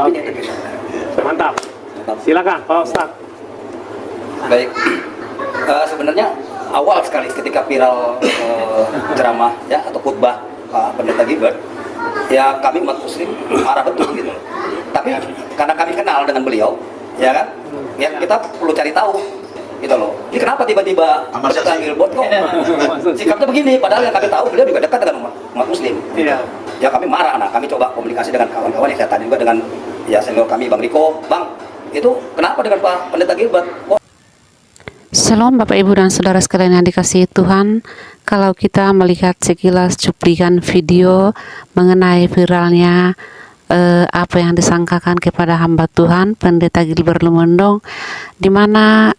Oke. Mantap. Silakan Pak Ustadz. Baik. Sebenarnya awal sekali ketika viral ceramah ya atau khutbah Pak Pendeta Gilbert, ya kami umat Muslim marah betul gitu. Tapi karena kami kenal dengan beliau, ya kan, ya kita perlu cari tahu gitu loh. Ini kenapa tiba-tiba Pendeta Gilbert kok sikapnya begini? Padahal yang kami tahu beliau juga dekat dengan umat Muslim. Iya. Ya kami marah, nah kami coba komunikasi dengan kawan-kawan yang saya tanya juga dengan ya senior kami Bang Riko, Bang, itu kenapa dengan Pak Pendeta Gilbert? Shalom Bapak Ibu dan Saudara sekalian yang dikasihi Tuhan. Kalau kita melihat sekilas cuplikan video mengenai viralnya apa yang disangkakan kepada hamba Tuhan Pendeta Gilbert Lumendong, di mana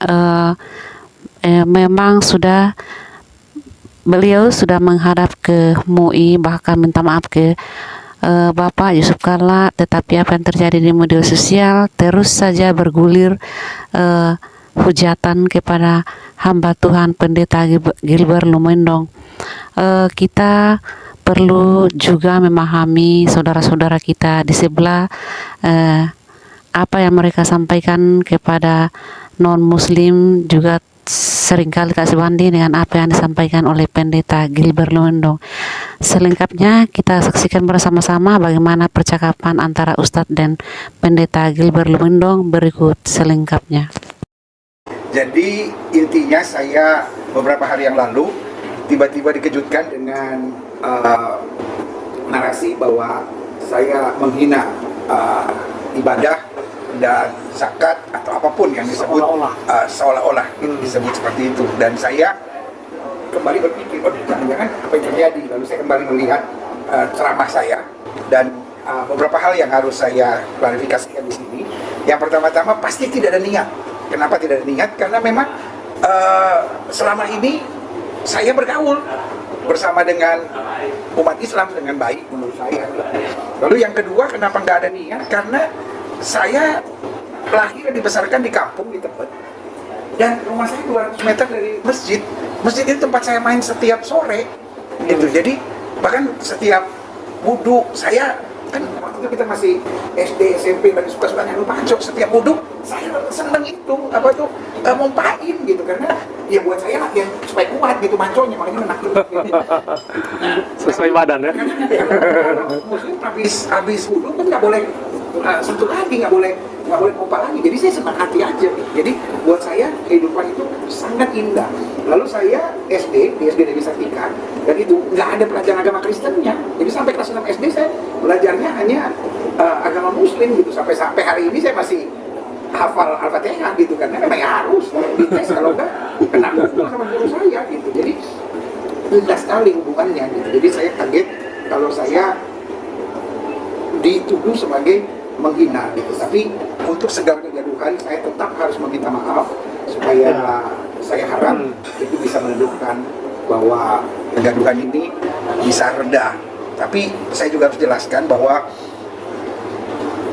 memang beliau sudah menghadap ke MUI, bahkan minta maaf ke Bapak Yusuf Kalla, tetapi apa yang terjadi di media sosial terus saja bergulir hujatan kepada hamba Tuhan Pendeta Gilbert Lumendong. Kita perlu juga memahami saudara-saudara kita di sebelah apa yang mereka sampaikan kepada non-muslim juga seringkali tak sebanding dengan apa yang disampaikan oleh Pendeta Gilbert Lumendong. Selengkapnya kita saksikan bersama-sama bagaimana percakapan antara Ustadz dan Pendeta Gilbert Lumendong berikut selengkapnya. Jadi intinya saya beberapa hari yang lalu tiba-tiba dikejutkan dengan narasi bahwa saya menghina ibadah dan zakat atau apapun yang disebut seolah-olah disebut seperti itu, dan saya kembali berpikir, oh jangan-jangan apa yang terjadi. Lalu saya kembali melihat ceramah saya dan beberapa hal yang harus saya klarifikasikan di sini. Yang pertama-tama pasti tidak ada niat. Kenapa tidak ada niat? Karena memang selama ini saya bergaul bersama dengan umat Islam dengan baik menurut saya. Lalu yang kedua, kenapa nggak ada niat? Karena saya lahir dan dibesarkan di kampung di Tebet, dan rumah saya 200 meter dari masjid. Masjid itu tempat saya main setiap sore gitu. Jadi bahkan setiap wudhu, saya kan waktu itu kita masih SD, SMP, lagi suka-suka nyanu pancok, setiap wudhu saya seneng itu apa tuh mompain gitu, karena ya buat saya yang supaya kuat gitu manconya, makanya enak gitu. Sesuai badan ya. Muslim habis wudhu kan nggak boleh sentuh lagi, nggak boleh pompa lagi. Jadi saya senang hati aja. Jadi buat saya kehidupan itu sangat indah. Lalu saya SD di SD Dewi Sartika, dan itu nggak ada pelajaran agama Kristennya. Jadi sampai kelas 6 SD saya belajarnya hanya agama Muslim gitu. Sampai hari ini saya masih hafal Al-Fatihah gitu, karena memang harus dites, kalau nggak kena hukum sama guru saya gitu. Jadi indah sekali hubungannya gitu. Jadi saya kaget kalau saya dituduh sebagai menghina gitu. Tapi untuk segala kegaduhan saya tetap harus meminta maaf, supaya saya harap itu bisa menunjukkan bahwa kegaduhan ini bisa reda. Tapi saya juga harus jelaskan bahwa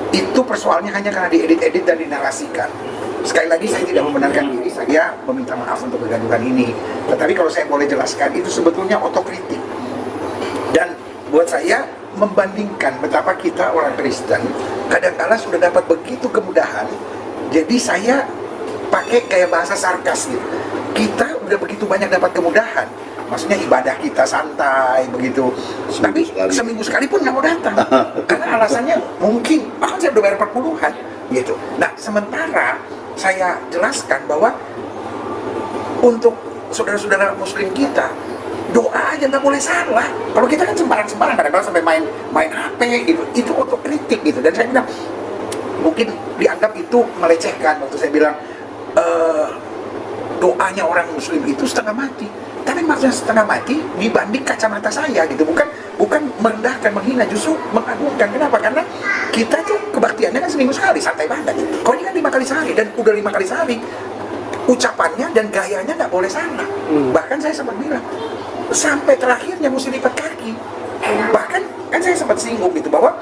itu persoalannya hanya karena diedit-edit dan dinarasikan. Sekali lagi saya tidak membenarkan diri, saya meminta maaf untuk kegaduhan ini. Tetapi kalau saya boleh jelaskan, itu sebetulnya otokritik. Dan buat saya membandingkan betapa kita orang Kristen kadang-kala sudah dapat begitu kemudahan, jadi saya pakai kayak bahasa sarkas gitu. Kita udah begitu banyak dapat kemudahan, maksudnya ibadah kita santai begitu, tapi seminggu sekali pun nggak mau datang karena alasannya mungkin bahkan saya udah bayar 40-an gitu. Nah, sementara saya jelaskan bahwa untuk saudara-saudara Muslim kita, doa aja nggak boleh salah. Kalau kita kan sembarang-sembarang, kadang-kadang sampai main HP gitu, itu otokritik gitu. Dan saya bilang mungkin dianggap itu melecehkan waktu saya bilang doanya orang Muslim itu setengah mati. Tapi maksudnya setengah mati dibanding kacamata saya gitu, bukan merendahkan, menghina, justru mengagungkan. Kenapa? Karena kita tuh kebaktiannya kan seminggu sekali, santai banget. Kalau ini kan 5 kali sehari, dan udah 5 kali sehari ucapannya dan gayanya nggak boleh salah. Bahkan saya sempat bilang sampai terakhirnya mesti lipat kaki. Bahkan kan saya sempat singgung gitu bahwa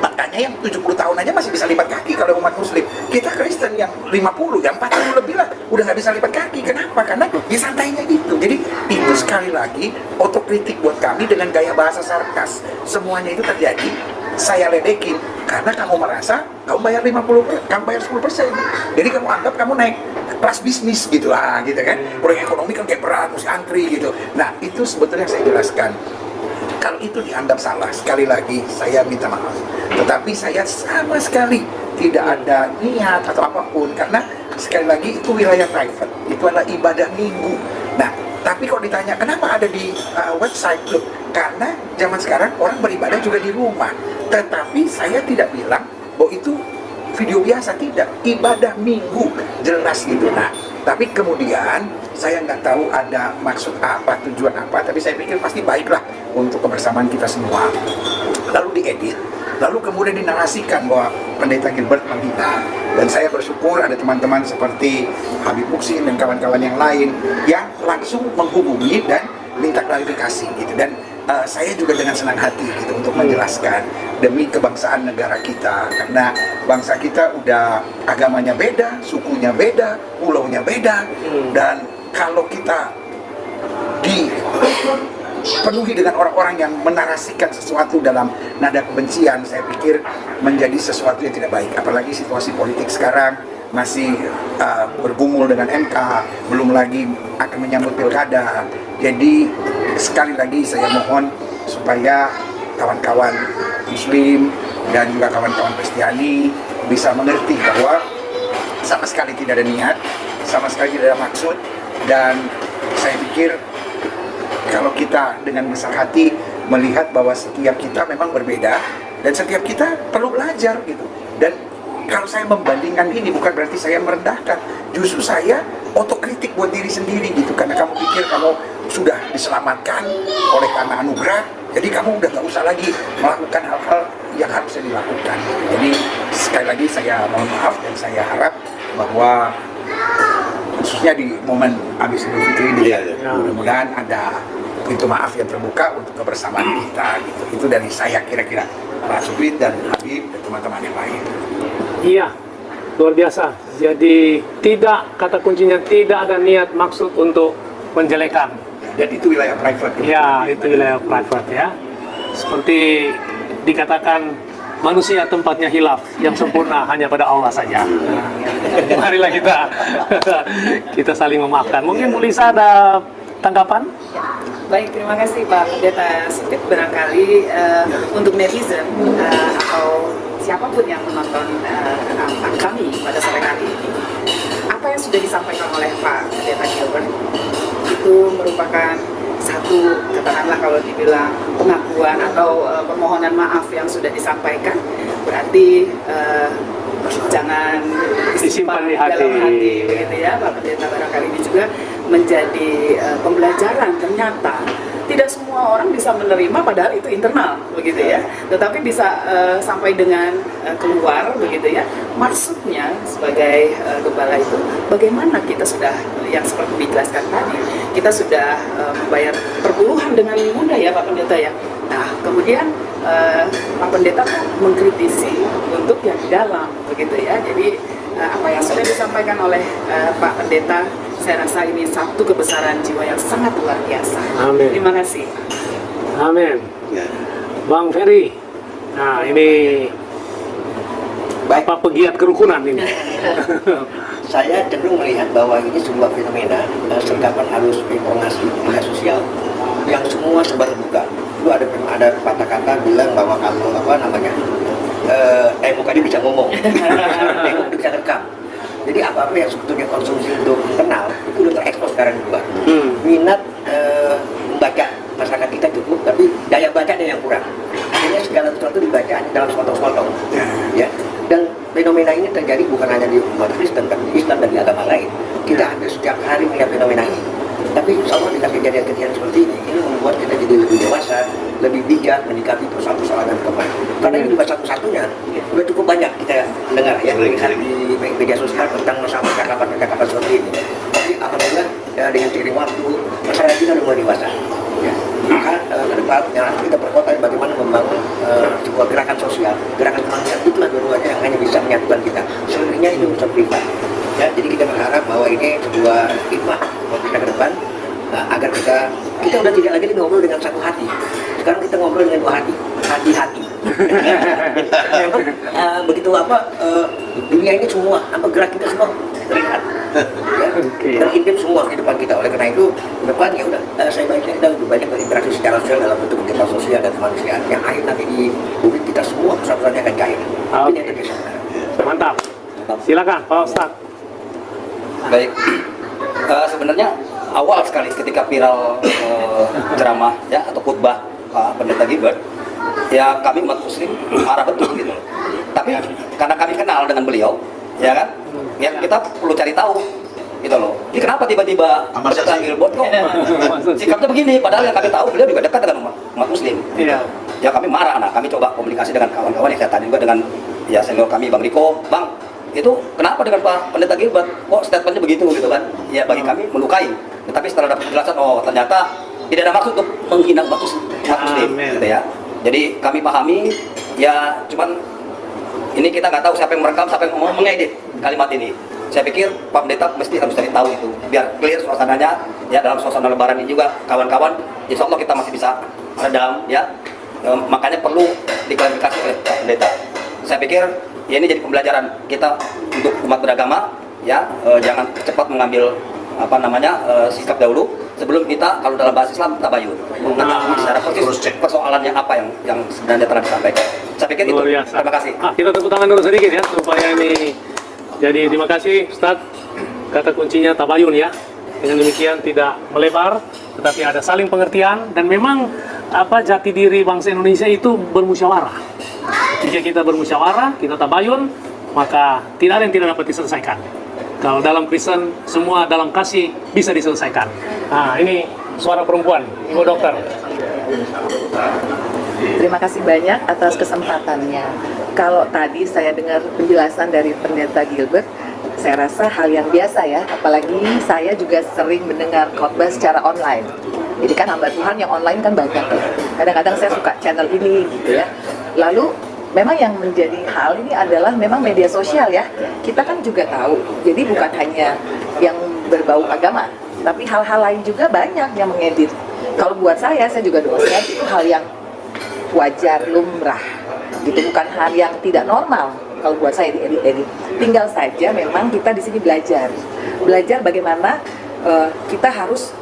makanya yang 70 tahun aja masih bisa lipat kaki kalau umat Muslim. Kita Kristen yang 50, yang 40 lebih lah udah nggak bisa lipat kaki. Kenapa? Karena disantainya itu. Jadi itu sekali lagi otokritik otokritik buat kami dengan gaya bahasa sarkas. Semuanya itu terjadi, saya ledekin karena kamu merasa kamu bayar kamu bayar 10%. Jadi kamu anggap kamu naik kelas bisnis gitu lah, gitu kan. Proyek ekonomi kan kayak berat, mesti antri gitu. Nah, itu sebetulnya yang saya jelaskan. Kalau itu dianggap salah, sekali lagi saya minta maaf. Tetapi saya sama sekali tidak ada niat atau apapun, karena sekali lagi itu wilayah private, itu adalah ibadah minggu. Nah, tapi kalau ditanya kenapa ada di website, loh, karena zaman sekarang orang beribadah juga di rumah. Tetapi saya tidak bilang bahwa itu video biasa, tidak, ibadah minggu, jelas gitu. Nah, tapi kemudian saya nggak tahu ada maksud apa, tujuan apa, tapi saya pikir pasti baiklah untuk kebersamaan kita semua. Lalu diedit, lalu kemudian dinarasikan bahwa Pendeta Gilbert menghina. Dan saya bersyukur ada teman-teman seperti Habib Muksin dan kawan-kawan yang lain yang langsung menghubungi dan minta klarifikasi gitu. Dan saya juga dengan senang hati gitu untuk menjelaskan demi kebangsaan negara kita, karena bangsa kita udah agamanya beda, sukunya beda, pulaunya beda, dan kalau kita dipenuhi dengan orang-orang yang menarasikan sesuatu dalam nada kebencian, saya pikir menjadi sesuatu yang tidak baik. Apalagi situasi politik sekarang masih bergumul dengan MK, belum lagi akan menyambut pilkada. Jadi sekali lagi saya mohon supaya kawan-kawan Muslim dan juga kawan-kawan Kristiani bisa mengerti bahwa sama sekali tidak ada niat, sama sekali tidak ada maksud. Dan saya pikir kalau kita dengan besar hati melihat bahwa setiap kita memang berbeda dan setiap kita perlu belajar gitu. Dan kalau saya membandingkan ini bukan berarti saya merendahkan, justru saya otokritik buat diri sendiri gitu, karena kamu pikir kamu sudah diselamatkan oleh karena anugerah, jadi kamu udah nggak usah lagi melakukan hal-hal yang harusnya dilakukan. Jadi sekali lagi saya mohon maaf dan saya harap bahwa khususnya di momen habis Idul Fitri ini, mudah-mudahan ada pintu maaf yang terbuka untuk kebersamaan kita gitu. Itu dari saya kira-kira, Pak Supit dan Habib dan teman-teman yang lain. Iya, luar biasa. Jadi tidak, kata kuncinya tidak ada niat maksud untuk menjelekan. Dan itu wilayah private. Ya, itu wilayah private ya. Seperti dikatakan manusia tempatnya hilaf, yang sempurna hanya pada Allah saja. Nah, marilah kita saling memaafkan. Mungkin Bu Lisa ada tanggapan? Baik, terima kasih Pak Pendeta Supit. Barangkali untuk netizen atau siapapun yang menonton kami pada sore hari ini, apa yang sudah disampaikan oleh Pak Pendeta Gilbert itu merupakan satu, katakanlah kalau dibilang pengakuan atau permohonan maaf yang sudah disampaikan, berarti jangan disimpan di dalam hati, begitu ya Pak Pendeta. Barangkali ini juga menjadi pembelajaran, ternyata tidak semua orang bisa menerima padahal itu internal begitu ya, tetapi bisa sampai dengan keluar begitu ya. Maksudnya sebagai gembala itu bagaimana kita sudah, yang seperti dijelaskan tadi, kita sudah membayar perpuluhan dengan mudah ya Pak Pendeta ya. Nah kemudian Pak Pendeta tuh mengkritisi untuk yang di dalam begitu ya. Jadi apa yang sudah disampaikan oleh Pak Pendeta, saya rasa ini satu kebesaran jiwa yang sangat luar biasa. Amin. Terima kasih. Amin. Bang Ferry, nah ini apa pegiat kerukunan ini? Saya cenderung melihat bahwa ini sebuah fenomena sergapan arus informasi media sosial yang semua serba terbuka. Dulu ada patah kata bilang bahwa kalau tembok aja bisa ngomong, tembok bisa rekam. Jadi apa-apa yang sebetulnya konsumsi untuk internal itu udah terekspos sekarang juga. Minat membaca masyarakat kita cukup, tapi daya bacanya yang kurang. Akhirnya segala sesuatu dibaca dalam sepotong-sepotong. Ya. Dan fenomena ini terjadi bukan hanya di umat Kristen, tapi di Islam dan di agama lain. Kita hampir setiap hari melihat fenomena ini. Tapi insya Allah dengan kejadian-kejadian seperti ini membuat kita jadi lebih dewasa, lebih bijak menyikapi persoalan-persoalan dan kembali. Karena ini bukan satu-satunya, sudah cukup banyak kita dengar ya di media sosial tentang masalah percakapan seperti ini. Tapi alhamdulillah dengan seiring waktu masyarakat kita sudah mulai dewasa. Ya. Maka ke depan kita perkotaan bagaimana membangun sebuah gerakan sosial, gerakan kemanusiaan, itulah dua-duanya yang hanya bisa menyatukan kita. Selebihnya itu urusan privat. Ya, jadi kita berharap bahwa ini sebuah hikmah buat kita ke depan. agar kita udah tidak lagi ngobrol dengan satu hati. Sekarang kita ngobrol dengan dua hati, hati-hati. Memang begitu dunia ini semua, gerak kita semua terlihat, ya, terintip semua kehidupan kita. Oleh karena itu, ke depan ya udah, saya baiknya kita lebih banyak berinteraksi secara sosial dalam bentuk kegiatan sosial dan kemanusiaan. Yang akhir nanti di bumi kita semua persatuannya akan cair. Ini yang terjadi sekarang. Mantap. Silakan, Pak Ustadz. Baik, sebenarnya awal sekali ketika viral ceramah ya atau khutbah Pak Pendeta Gilbert, ya kami umat Muslim marah betul gitu. Tapi karena kami kenal dengan beliau, ya kan, ya kita perlu cari tahu gitu loh. Ini kenapa tiba-tiba Pendeta Gilbert kok sikapnya begini? Padahal yang kami tahu beliau juga dekat dengan umat Muslim. Iya. Ya kami marah, nah kami coba komunikasi dengan kawan-kawan yang saya tanya juga dengan ya senior kami Bang Riko, Bang itu kenapa dengan Pak Pendeta Gilbert kok statementnya begitu gitu kan? Ya bagi kami melukai. Tetapi setelah dapat penjelasan, oh ternyata tidak ada maksud untuk menghina umat Muslim, gitu ya. Jadi kami pahami, ya cuman ini kita nggak tahu siapa yang merekam, siapa yang mengedit kalimat ini. Saya pikir Pak Pendeta mesti harus cari tahu itu, biar clear suasananya. Ya dalam suasana Lebaran ini juga kawan-kawan, insya Allah kita masih bisa redam, ya. Makanya perlu diklarifikasi oleh Pak Pendeta. Saya pikir ya ini jadi pembelajaran kita untuk umat beragama, ya jangan cepat mengambil sikap dahulu sebelum kita kalau dalam bahasa Islam tabayun mengetahui secara persis persoalannya apa yang sebenarnya telah disampaikan. Saya pikir itu. Terima kasih. Kita tepuk tangan dulu sedikit ya supaya ini. Jadi terima kasih Ustadz. Kata kuncinya tabayun ya. Dengan demikian tidak melebar, tetapi ada saling pengertian dan memang jati diri bangsa Indonesia itu bermusyawarah. Jika kita bermusyawarah, kita tabayun, maka tidak ada yang tidak dapat diselesaikan. Kalau dalam Kristen, semua dalam kasih bisa diselesaikan. Nah, ini suara perempuan, Ibu Dokter. Terima kasih banyak atas kesempatannya. Kalau tadi saya dengar penjelasan dari Pendeta Gilbert, saya rasa hal yang biasa ya, apalagi saya juga sering mendengar khotbah secara online. Jadi kan hamba Tuhan yang online kan banyak ya. Kadang-kadang saya suka channel ini gitu ya. Lalu memang yang menjadi hal ini adalah memang media sosial ya. Kita kan juga tahu, jadi bukan hanya yang berbau agama, tapi hal-hal lain juga banyak yang mengedit. Kalau buat saya juga dosen, itu hal yang wajar, lumrah, gitu, bukan hal yang tidak normal. Kalau buat saya diedit-edit, tinggal saja memang kita di sini belajar bagaimana kita harus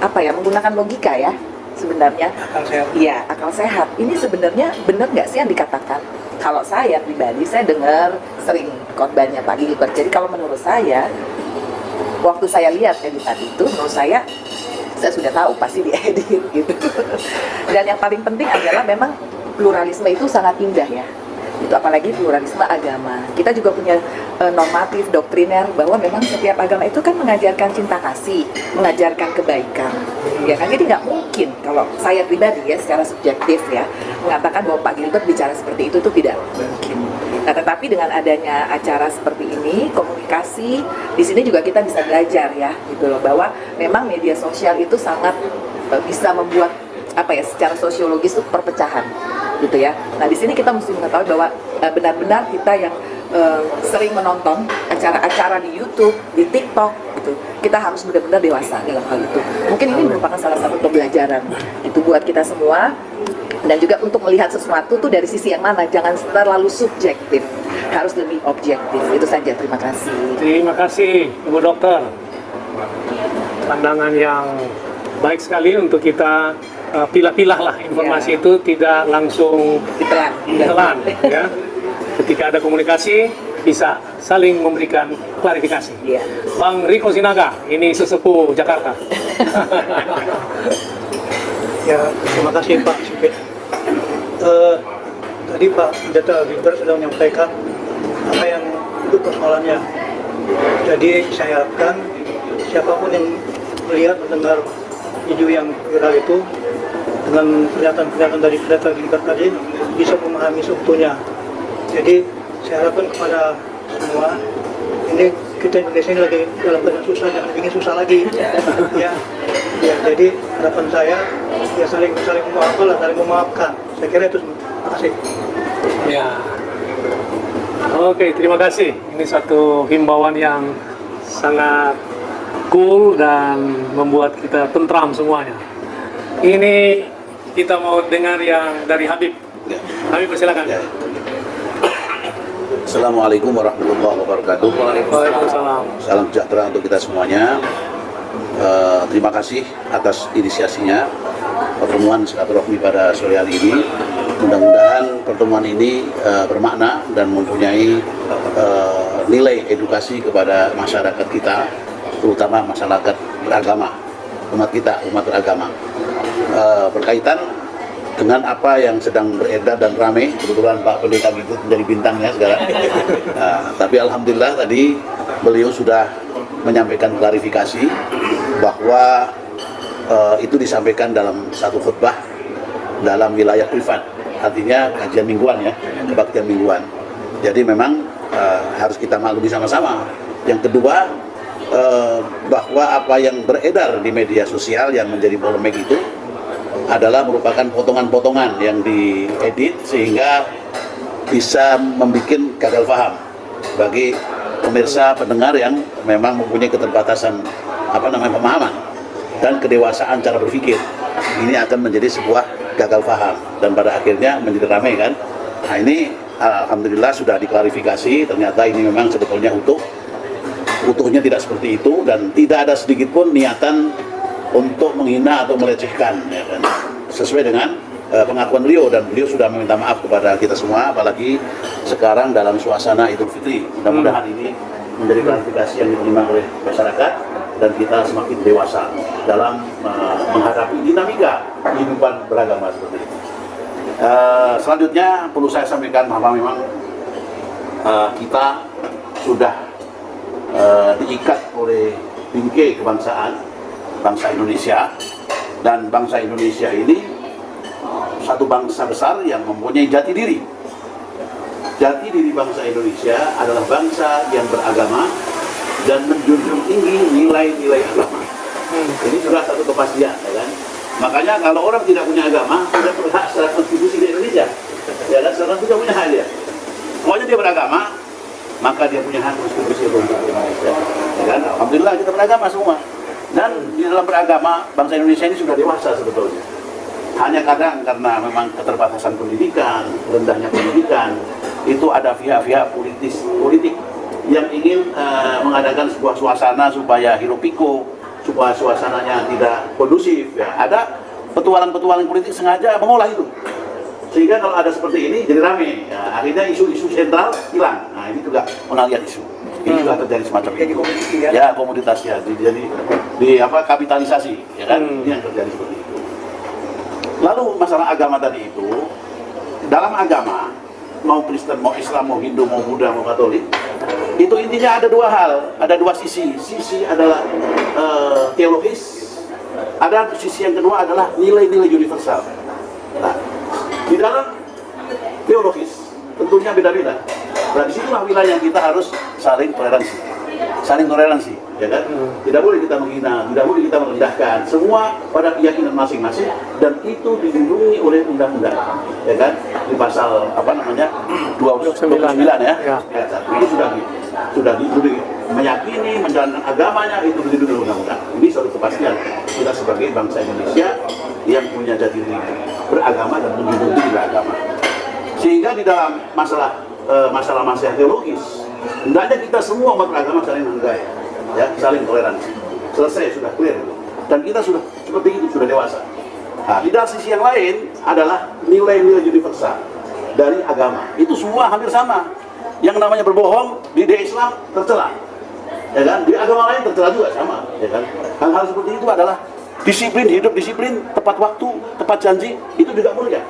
menggunakan logika ya. Sebenarnya akal sehat. Iya, akal sehat. Ini sebenarnya benar nggak sih yang dikatakan? Kalau saya pribadi, saya dengar sering khotbahnya Pak Gilbert. Jadi kalau menurut saya, waktu saya lihat editan itu, menurut saya sudah tahu pasti diedit gitu. Dan yang paling penting adalah memang pluralisme itu sangat indah ya. Itu apalagi pluralisme agama. Kita juga punya normatif doktriner bahwa memang setiap agama itu kan mengajarkan cinta kasih, mengajarkan kebaikan. Ya kan, jadi nggak mungkin kalau saya pribadi ya secara subjektif ya mengatakan bahwa Pak Gilbert bicara seperti itu tuh tidak mungkin. Nah, tetapi dengan adanya acara seperti ini, komunikasi di sini juga kita bisa belajar ya, gitu loh, bahwa memang media sosial itu sangat bisa membuat secara sosiologis itu perpecahan, gitu ya. Nah, di sini kita mesti mengetahui bahwa benar-benar kita yang sering menonton acara-acara di YouTube, di TikTok, gitu, kita harus benar-benar dewasa dalam hal itu. Mungkin ini merupakan salah satu pembelajaran itu buat kita semua, dan juga untuk melihat sesuatu tuh dari sisi yang mana, jangan terlalu subjektif, harus lebih objektif. Itu saja, terima kasih. Terima kasih Ibu Dokter. Pandangan yang baik sekali untuk kita pilah-pilah lah informasi itu, tidak langsung ditelan ya. Ketika ada komunikasi bisa saling memberikan klarifikasi. Bang Riko Sinaga, ini sesepuh Jakarta. Ya, terima kasih Pak Sipit. Tadi Pak Pendeta Gilbert sudah menyampaikan apa yang itu persoalannya. Jadi saya harapkan siapapun yang melihat mendengar video yang viral itu dengan pernyataan dari Pendeta Gilbert tadi bisa memahami seutuhnya. Jadi saya harapkan kepada semua, ini kita Indonesia ini lagi dalam keadaan susah, jangan bikin susah lagi. Ya, jadi harapan saya ya saling memaafkan. Saya kira itu semua. Terima kasih. Ya. Oke, terima kasih. Ini satu himbauan yang sangat cool dan membuat kita tentram semuanya. Ini kita mau dengar yang dari Habib. Habib, persilakan. Assalamualaikum warahmatullahi wabarakatuh. Waalaikumsalam. Salam sejahtera untuk kita semuanya. Terima kasih atas inisiasinya pertemuan silaturahmi pada sore hari ini. Mudah-mudahan pertemuan ini bermakna dan mempunyai nilai edukasi kepada masyarakat kita, terutama masyarakat beragama, umat kita, umat beragama. Berkaitan dengan apa yang sedang beredar dan ramai, kebetulan Pak Pendeta itu menjadi bintangnya sekarang. Tapi alhamdulillah tadi beliau sudah menyampaikan klarifikasi bahwa itu disampaikan dalam satu khutbah dalam wilayah privat, artinya kajian mingguan ya, kebaktian mingguan. Jadi memang harus kita maklumi sama-sama. Yang kedua, bahwa apa yang beredar di media sosial yang menjadi polemik itu adalah merupakan potongan-potongan yang diedit sehingga bisa membuat gagal paham bagi pemirsa pendengar yang memang mempunyai keterbatasan pemahaman dan kedewasaan cara berpikir. Ini akan menjadi sebuah gagal paham dan pada akhirnya menjadi ramai kan. Nah ini alhamdulillah sudah diklarifikasi, ternyata ini memang sebetulnya utuhnya tidak seperti itu dan tidak ada sedikit pun niatan untuk menghina atau melecehkan, ya kan? Sesuai dengan pengakuan beliau, dan beliau sudah meminta maaf kepada kita semua, apalagi sekarang dalam suasana Idul Fitri. Mudah-mudahan ini menjadi klarifikasi yang diterima oleh masyarakat dan kita semakin dewasa dalam menghadapi dinamika kehidupan beragama seperti ini. Selanjutnya perlu saya sampaikan bahwa memang kita sudah diikat oleh bingkai kebangsaan bangsa Indonesia, dan bangsa Indonesia ini satu bangsa besar yang mempunyai jati diri. Jati diri bangsa Indonesia adalah bangsa yang beragama dan menjunjung tinggi nilai-nilai agama. Ini sudah satu kepastian, ya kan? Makanya kalau orang tidak punya agama, tidak berhak secara konstitusi di Indonesia, ya kan? Seorang tidak punya hak dia. Pokoknya dia beragama, maka dia punya hak konstitusi untuk Indonesia. Ya kan? Alhamdulillah kita beragama semua. Dan di dalam beragama, bangsa Indonesia ini sudah dewasa sebetulnya. Hanya kadang karena memang keterbatasan pendidikan, rendahnya pendidikan, itu ada pihak-pihak politik yang ingin mengadakan sebuah suasana supaya hiruk pikuk, supaya suasananya tidak kondusif. Ya. Ada petualang-petualang politik sengaja mengolah itu. Sehingga kalau ada seperti ini jadi ramai. Ya, akhirnya isu-isu sentral hilang. Nah ini juga pengalian isu. Ini juga terjadi semacam itu. Ya komoditas ya, jadi kapitalisasi, ya kan? Ini yang terjadi seperti itu. Lalu masalah agama tadi itu, dalam agama mau Kristen, mau Islam, mau Hindu, mau Buddha, mau Katolik, itu intinya ada dua hal, ada dua sisi. Sisi adalah teologis, ada sisi yang kedua adalah nilai-nilai universal. Nah, di dalam teologis tentunya beda-beda. Nah, disitulah wilayah kita harus saling toleransi, ya kan? Tidak boleh kita menghina, tidak boleh kita merendahkan. Semua pada keyakinan masing-masing, dan itu dilindungi oleh undang-undang, ya kan? Di pasal 29 ya. Itu sudah meyakini, menjalankan agamanya, itu dilindungi oleh undang-undang. Ini suatu kepastian kita sebagai bangsa Indonesia yang punya jati diri beragama dan menjunjung tinggi beragama. Sehingga di dalam masalah-masalah teologis, hendaknya kita semua umat beragama saling menghargai, ya, saling toleransi. Selesai, sudah clear. Dan kita sudah seperti itu, sudah dewasa. Nah, di dalam sisi yang lain adalah nilai-nilai universal dari agama. Itu semua hampir sama. Yang namanya berbohong di Islam tercela, ya kan? Di agama lain tercela juga sama, ya kan? Hal-hal seperti itu adalah disiplin hidup, disiplin tepat waktu, tepat janji, itu juga mulia.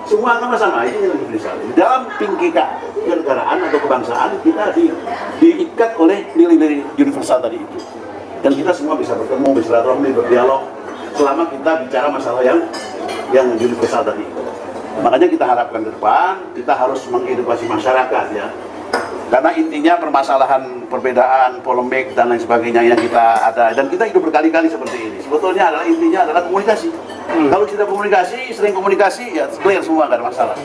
Semua agama sama, ini yang universal. Di dalam pinggika kenegaraan atau kebangsaan kita diikat oleh nilai-nilai universal tadi itu. Dan kita semua bisa bertemu, bersilaturahmi, berdialog selama kita bicara masalah yang universal tadi itu. Makanya kita harapkan ke depan kita harus mengedukasi masyarakat, ya. Karena intinya permasalahan perbedaan, polemik dan lain sebagainya yang kita ada, dan kita hidup berkali-kali seperti ini. Sebetulnya intinya adalah komunikasi. Kalau kita komunikasi, sering komunikasi, ya clear semua, nggak ada masalah.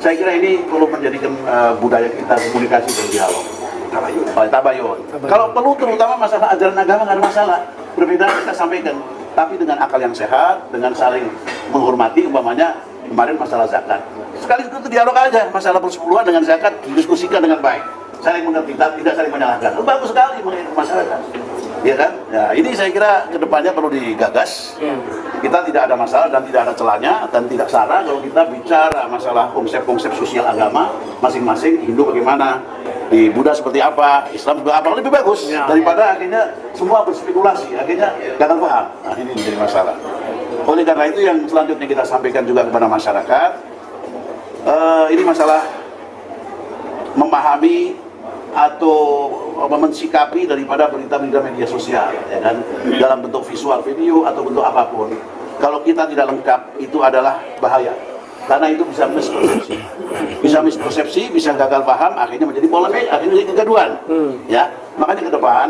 Saya kira ini perlu menjadikan budaya kita komunikasi dan dialog. tabayun. Tabayun. Kalau perlu terutama masalah ajaran agama nggak ada masalah. Perbedaan kita sampaikan, tapi dengan akal yang sehat, dengan saling menghormati. Umpamanya kemarin masalah zakat. Sekali itu dialog aja masalah persepuluhan dengan zakat, didiskusikan dengan baik. Saling mengerti, tidak saling menyalahkan. Bagus sekali mengenai masyarakat. Ya kan? Ya, ini saya kira kedepannya perlu digagas. Kita tidak ada masalah dan tidak ada celahnya dan tidak salah kalau kita bicara masalah konsep-konsep sosial agama masing-masing. Hindu bagaimana, di Buddha seperti apa, Islam juga apa, lebih bagus daripada akhirnya semua berspekulasi, akhirnya gagal paham. Nah, ini menjadi masalah. Oleh karena itu yang selanjutnya kita sampaikan juga kepada masyarakat, ini masalah memahami atau mensikapi daripada berita-berita media sosial, ya kan, dalam bentuk visual, video atau bentuk apapun. Kalau kita tidak lengkap, itu adalah bahaya, karena itu bisa mispersepsi, bisa gagal paham, akhirnya menjadi polemik, akhirnya menjadi kegaduhan. Ya, makanya ke depan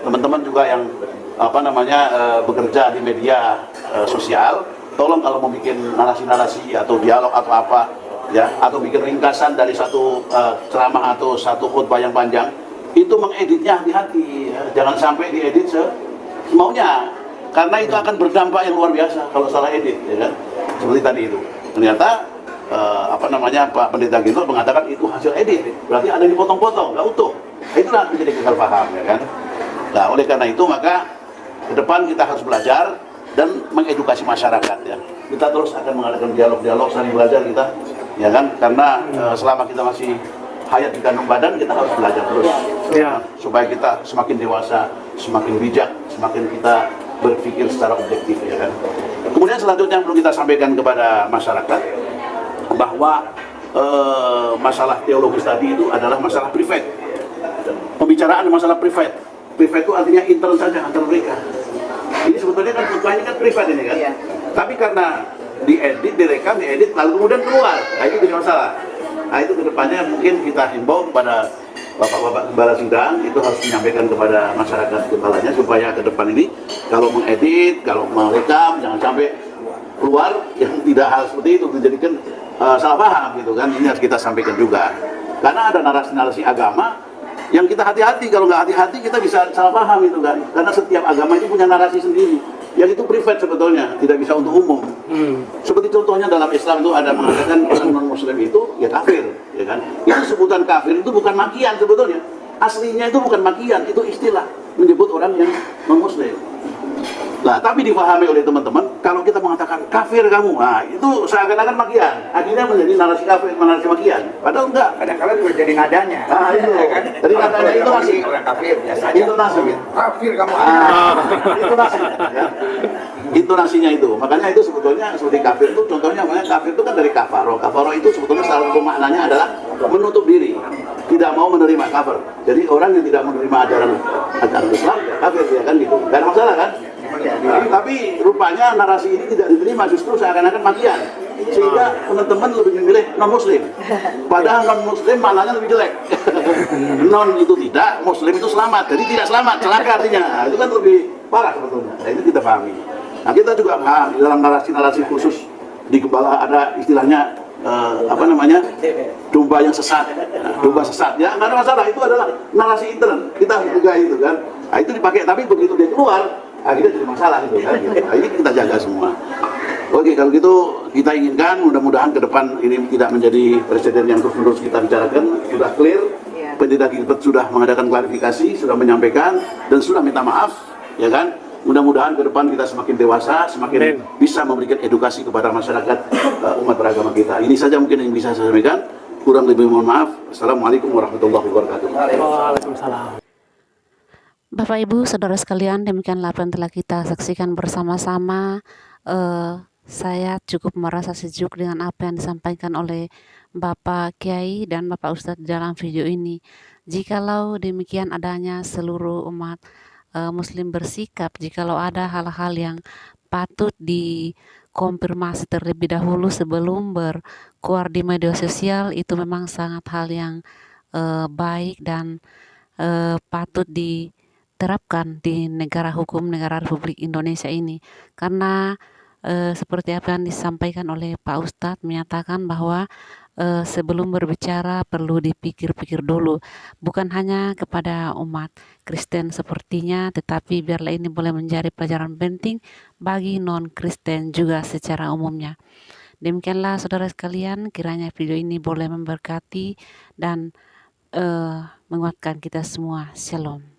teman-teman juga yang bekerja di media sosial, tolong kalau mau bikin narasi-narasi atau dialog atau apa, ya, atau bikin ringkasan dari satu ceramah atau satu khutbah yang panjang, itu mengeditnya hati-hati, ya. Jangan sampai diedit semaunya, karena itu akan berdampak yang luar biasa kalau salah edit, ya kan? Seperti tadi itu, ternyata Pak Pendeta Gilbert mengatakan itu hasil edit, berarti ada yang dipotong-potong, nggak utuh. Itulah menjadi gagal paham, ya kan? Nah, oleh karena itu maka ke depan kita harus belajar dan mengedukasi masyarakat, ya. Kita terus akan mengadakan dialog-dialog, saling belajar kita, ya kan? Karena selama kita masih hayat di kandung badan, kita harus belajar terus, ya, supaya kita semakin dewasa, semakin bijak, semakin kita berpikir secara objektif, ya kan? Kemudian selanjutnya yang perlu kita sampaikan kepada masyarakat bahwa masalah teologis tadi itu adalah masalah privat. Pembicaraan masalah privat. Privat itu artinya intern saja antar mereka. Ini sebetulnya kan khutbahnya kan privat ini kan. Tapi karena diedit, direkam, diedit, lalu kemudian keluar, nah itu jadi masalah. Nah itu kedepannya mungkin kita himbau kepada bapak-bapak gembala sidang itu harus menyampaikan kepada masyarakat gembalanya supaya ke depan ini kalau mengedit, kalau merekam jangan sampai keluar yang tidak hal seperti itu menjadikan salah paham gitu kan. Ini harus kita sampaikan juga karena ada narasi-narasi agama yang kita hati-hati, kalau nggak hati-hati kita bisa salah paham itu kan, karena setiap agama itu punya narasi sendiri yang itu privat sebetulnya, tidak bisa untuk umum. Seperti contohnya dalam Islam itu ada mengatakan orang non-muslim itu ya kafir, ya kan? Itu sebutan kafir itu bukan makian sebetulnya, aslinya itu bukan makian, itu istilah menyebut orang yang non-muslim. Nah, tapi dipahami oleh teman-teman, kalau kita mengatakan kafir kamu, nah itu seakan-akan makian, akhirnya menjadi narasi kafir, narasi makian. Padahal enggak. Kadang-kadang juga jadi nadanya. Nah, itu. Kan? Jadi nadanya itu masih orang kafir biasa aja. itu nasi. Kafir kamu. Itu nasi. Ya. Itu nasinya itu. Makanya itu sebetulnya seperti kafir itu contohnya kafir itu kan dari kafaro. Kafaro itu sebetulnya salah satu maknanya adalah menutup diri, tidak mau menerima kafir. Jadi orang yang tidak menerima ajaran Islam ya kafir, ya kan gitu. Gak ada masalah kan? Tapi rupanya narasi ini tidak diterima, justru seakan-akan makian, sehingga teman-teman lebih memilih non-muslim, padahal non-muslim maknanya lebih jelek. Non itu tidak, muslim itu selamat, jadi tidak selamat, celaka artinya. Nah, itu kan lebih parah sebetulnya. Nah, itu kita pahami. Nah, kita juga paham di dalam narasi-narasi khusus di Gembala ada istilahnya domba yang sesat. Nah, domba sesat ya nggak ada masalah, itu adalah narasi intern, kita juga itu kan. Nah, itu dipakai, tapi begitu dia keluar akhirnya jadi masalah itu kan. Nah, ini kita jaga semua. Oke, kalau gitu kita inginkan mudah-mudahan ke depan ini tidak menjadi presiden yang terus-menerus kita bicarakan. Sudah clear, Pendeta Gilbert sudah mengadakan klarifikasi, sudah menyampaikan dan sudah minta maaf, ya kan. Mudah-mudahan ke depan kita semakin dewasa, semakin bisa memberikan edukasi kepada masyarakat umat beragama kita. Ini saja mungkin yang bisa saya sampaikan. Kurang lebih mohon maaf. Assalamualaikum warahmatullahi wabarakatuh. Waalaikumsalam. Bapak Ibu, saudara sekalian, demikianlah apa yang telah kita saksikan bersama-sama. Saya cukup merasa sejuk dengan apa yang disampaikan oleh Bapak Kiai dan Bapak Ustadz dalam video ini. Jikalau demikian adanya seluruh umat Muslim bersikap, jikalau ada hal-hal yang patut dikonfirmasi terlebih dahulu sebelum berkeluar di media sosial, itu memang sangat hal yang baik dan patut diterapkan di negara hukum, negara Republik Indonesia ini. Karena seperti apa yang disampaikan oleh Pak Ustadz menyatakan bahwa sebelum berbicara perlu dipikir-pikir dulu, bukan hanya kepada umat Kristen sepertinya, tetapi biarlah ini boleh menjadi pelajaran penting bagi non-Kristen juga secara umumnya. Demikianlah saudara sekalian, kiranya video ini boleh memberkati dan menguatkan kita semua. Shalom.